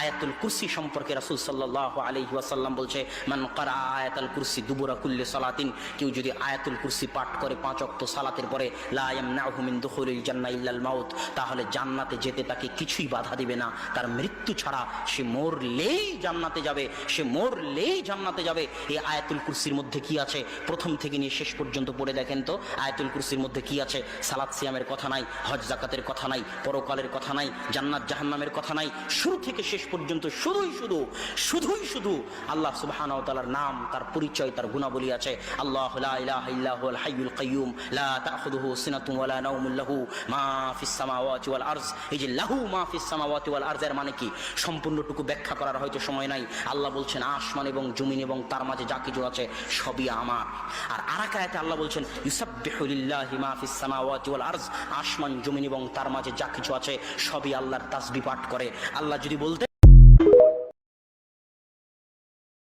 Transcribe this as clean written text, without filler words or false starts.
আয়াতুল কুরসি সম্পর্কে রাসূল সাল্লাল্লাহু আলাইহি ওয়াসাল্লাম বলছে, মান ক্বারা আয়াতুল কুরসি দুবুরা কুল্লি সালাতিন, কেউ যদি আয়াতুল কুরসি পাঠ করে 5 ওয়াক্ত সালাতের পরে, লা ইয়ামনাহু মিন দুখুলিল জান্নাহ ইল্লাল মাউত, তাহলে জান্নাতে যেতে তাকে কিছুই বাধা দিবে না, তার মৃত্যু ছাড়া। সে মরলেই জান্নাতে যাবে, সে মরলেই জান্নাতে যাবে। এই আয়াতুল কুরসির মধ্যে কি আছে প্রথম থেকে নিয়ে শেষ পর্যন্ত পড়ে দেখেন তো। আয়াতুল কুরসির মধ্যে কি আছে? সালাত সিয়ামের কথা নাই, হজ জাকাতের কথা নাই, পরকালের কথা নাই, জান্নাত জাহান্নামের কথা নাই। শুরু থেকে শেষ পর্যন্ত শুধুই শুধু আল্লাহ সুবহানাহু ওয়া তাআলার নাম, তার পরিচয়, তার গুণাবলী আছে। আল্লাহু লা ইলাহা ইল্লা হুয়াল হাইয়ুল কাইয়্যুম লা তাখুযুহু সিনাতুন ওয়া লা নাওমুন লাহু মা ফিস সামাওয়াতি ওয়াল আরজ। এই যে লাহু মা ফিস সামাওয়াতি ওয়াল আরজ এর মানে কি সম্পূর্ণটুকু ব্যাখ্যা করার হয়তো সময় নাই। আল্লাহ বলছেন আসমান এবং জমিন এবং তার মাঝে যা কিছু আছে সবই আমার। আর আরেক আয়াতে আল্লাহ বলছেন ইউসাব্বিহু লিল্লাহি মা ফিস সামাওয়াতি ওয়াল আরজ, আসমান জমিন এবং তার মাঝে যা কিছু আছে সবই আল্লাহর তাসবিহ পাঠ করে। আল্লাহ যদি বলতেন